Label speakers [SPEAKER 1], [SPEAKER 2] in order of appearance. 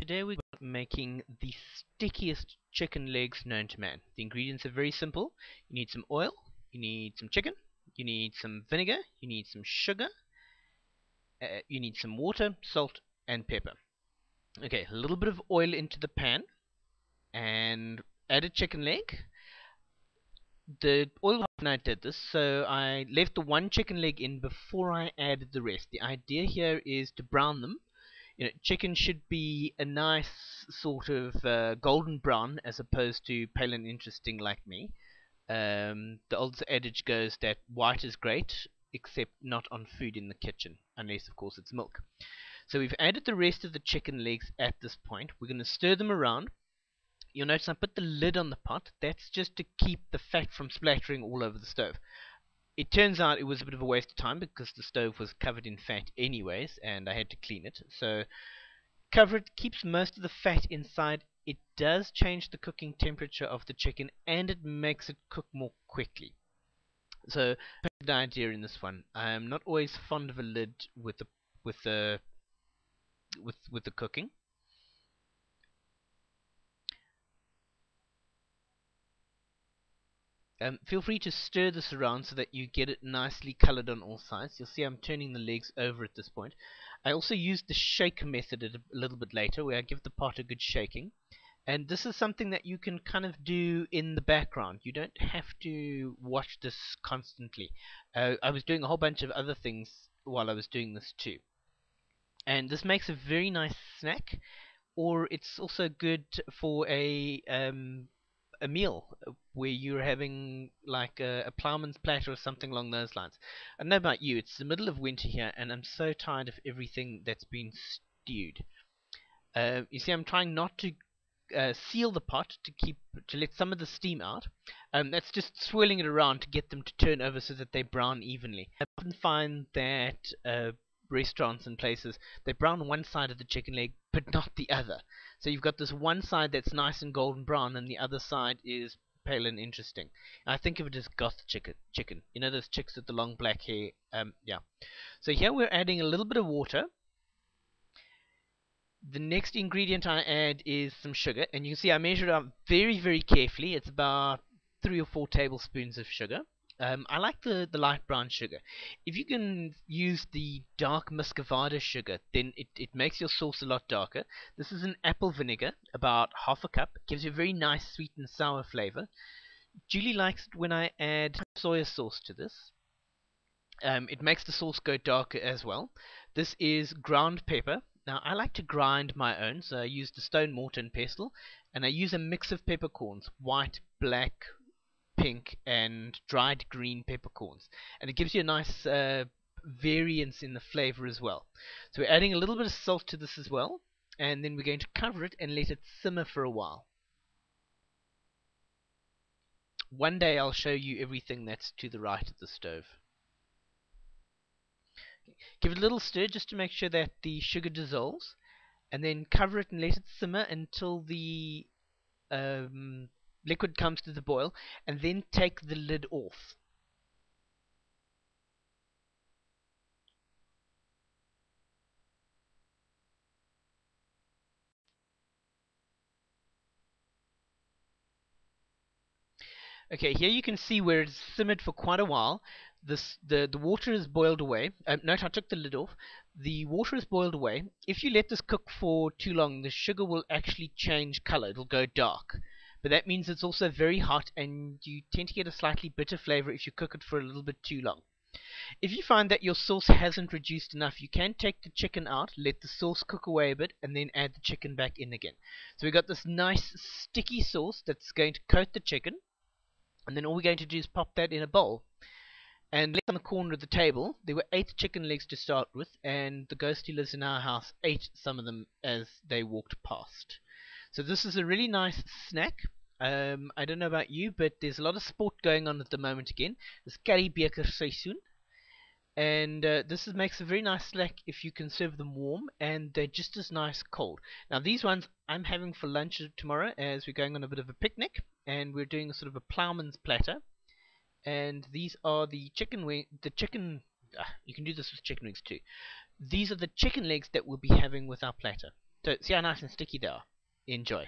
[SPEAKER 1] Today we're making the stickiest chicken legs known to man. The ingredients are very simple. You need some oil, you need some chicken, you need some vinegar, you need some sugar, you need some water, salt, and pepper. Okay, a little bit of oil into the pan and add a chicken leg. The oil and I did this, so I left the one chicken leg in before I added the rest. The idea here is to brown them. Chicken should be a nice sort of golden brown as opposed to pale and interesting like me. The old adage goes that white is great, except not on food in the kitchen, unless of course it's milk. So we've added the rest of the chicken legs at this point. We're going to stir them around. You'll notice I put the lid on the pot. That's just to keep the fat from splattering all over the stove. It turns out it was a bit of a waste of time because the stove was covered in fat anyways, and I had to clean it. So cover it, keeps most of the fat inside. It does change the cooking temperature of the chicken, and it makes it cook more quickly. So, the idea in this one. I'm not always fond of a lid with the cooking. Feel free to stir this around so that you get it nicely colored on all sides. You'll see I'm turning the legs over at this point. I also used the shake method a little bit later, where I give the pot a good shaking. And this is something that you can kind of do in the background. You don't have to watch this constantly. I was doing a whole bunch of other things while I was doing this too. And this makes a very nice snack, or it's also good for a meal where you're having like a ploughman's platter or something along those lines. I don't know about you, it's the middle of winter here, and I'm so tired of everything that's been stewed. You see, I'm trying not to seal the pot to let some of the steam out. That's just swirling it around to get them to turn over so that they brown evenly. I often find that restaurants and places, they brown one side of the chicken leg but not the other. So you've got this one side that's nice and golden brown, and the other side is pale and interesting. I think of it as goth chicken. You know those chicks with the long black hair? Yeah. So here we're adding a little bit of water. The next ingredient I add is some sugar, and you can see I measured out very, very carefully. It's about 3 or 4 tablespoons of sugar. I like the light brown sugar. If you can use the dark muscovado sugar, then it makes your sauce a lot darker. This is an apple vinegar, about half a cup. It gives you a very nice sweet and sour flavor. Julie likes it when I add soy sauce to this. It makes the sauce go darker as well. This is ground pepper. Now, I like to grind my own, so I use the stone mortar and pestle, and I use a mix of peppercorns, white, black, pink, and dried green peppercorns. And it gives you a nice variance in the flavor as well. So we're adding a little bit of salt to this as well, and then we're going to cover it and let it simmer for a while. One day I'll show you everything that's to the right of the stove. Give it a little stir just to make sure that the sugar dissolves, and then cover it and let it simmer until the liquid comes to the boil, and then take the lid off. Okay, here you can see where it's simmered for quite a while. The water is boiled away. Note I took the lid off. The water is boiled away. If you let this cook for too long, the sugar will actually change color. It'll go dark. But that means it's also very hot, and you tend to get a slightly bitter flavor if you cook it for a little bit too long. If you find that your sauce hasn't reduced enough, you can take the chicken out, let the sauce cook away a bit, and then add the chicken back in again. So we've got this nice sticky sauce that's going to coat the chicken. And then all we're going to do is pop that in a bowl. And on the corner of the table, there were 8 chicken legs to start with, and the ghost who lives in our house ate some of them as they walked past. So this is a really nice snack. I don't know about you, but there's a lot of sport going on at the moment again. It's Currybeker seisoen. And this makes a very nice snack if you can serve them warm, and they're just as nice cold. Now these ones I'm having for lunch tomorrow, as we're going on a bit of a picnic, and we're doing a sort of a ploughman's platter. And these are the chicken wing, you can do this with chicken wings too. These are the chicken legs that we'll be having with our platter. So see how nice and sticky they are. Enjoy.